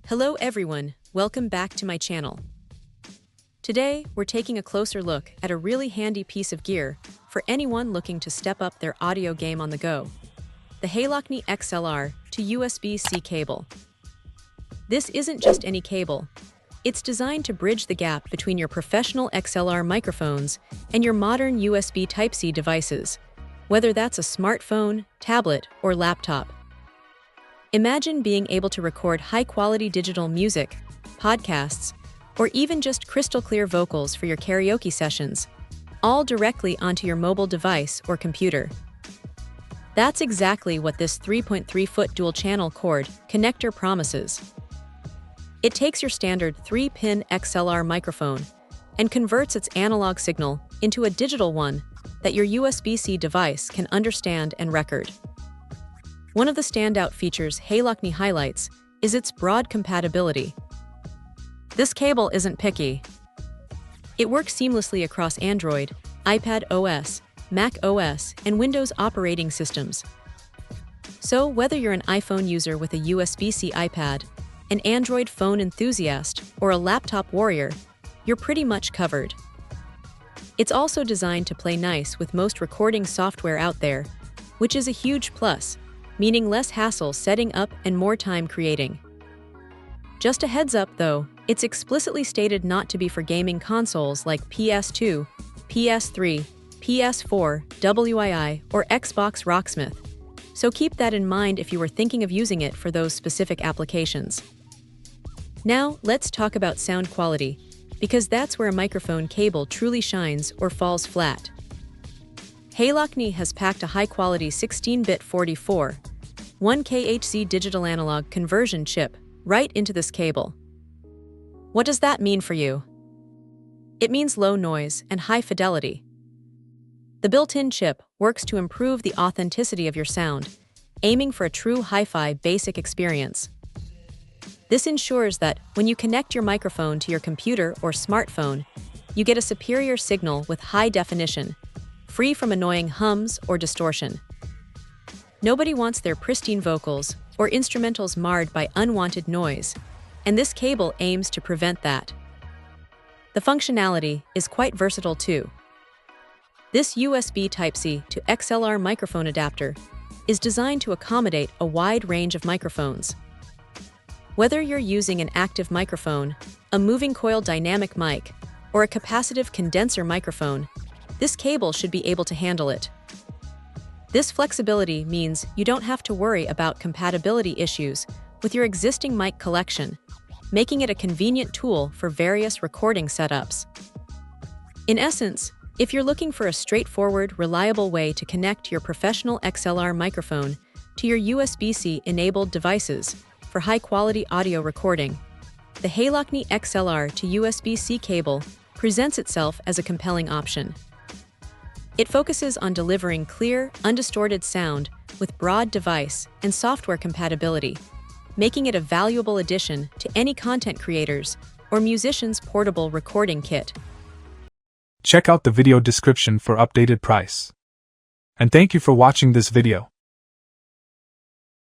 Hello everyone, welcome back to my channel. Today, we're taking a closer look at a really handy piece of gear for anyone looking to step up their audio game on the go. The Halokny XLR to USB-C cable. This isn't just any cable. It's designed to bridge the gap between your professional XLR microphones and your modern USB Type-C devices, whether that's a smartphone, tablet, or laptop. Imagine being able to record high-quality digital music, podcasts, or even just crystal-clear vocals for your karaoke sessions, all directly onto your mobile device or computer. That's exactly what this 3.3-foot dual-channel cord connector promises. It takes your standard 3-pin XLR microphone and converts its analog signal into a digital one that your USB-C device can understand and record. One of the standout features Halokny highlights is its broad compatibility. This cable isn't picky. It works seamlessly across Android, iPad OS, Mac OS, and Windows operating systems. So whether you're an iPhone user with a USB-C iPad, an Android phone enthusiast, or a laptop warrior, you're pretty much covered. It's also designed to play nice with most recording software out there, which is a huge plus, meaning less hassle setting up and more time creating. Just a heads up though, it's explicitly stated not to be for gaming consoles like PS2, PS3, PS4, WII, or Xbox Rocksmith, so keep that in mind if you were thinking of using it for those specific applications. Now, let's talk about sound quality, because that's where a microphone cable truly shines or falls flat. Halokny has packed a high-quality 16-bit 44, 1kHz digital analog conversion chip right into this cable. What does that mean for you? It means low noise and high fidelity. The built-in chip works to improve the authenticity of your sound, aiming for a true hi-fi basic experience. This ensures that when you connect your microphone to your computer or smartphone, you get a superior signal with high definition, free from annoying hums or distortion. Nobody wants their pristine vocals or instrumentals marred by unwanted noise, and this cable aims to prevent that. The functionality is quite versatile too. This USB Type-C to XLR microphone adapter is designed to accommodate a wide range of microphones. Whether you're using an active microphone, a moving coil dynamic mic, or a capacitive condenser microphone, this cable should be able to handle it. This flexibility means you don't have to worry about compatibility issues with your existing mic collection, making it a convenient tool for various recording setups. In essence, if you're looking for a straightforward, reliable way to connect your professional XLR microphone to your USB-C enabled devices for high-quality audio recording, the Halokny XLR to USB-C cable presents itself as a compelling option. It focuses on delivering clear, undistorted sound with broad device and software compatibility, making it a valuable addition to any content creators or musician's portable recording kit. Check out the video description for updated price. And thank you for watching this video.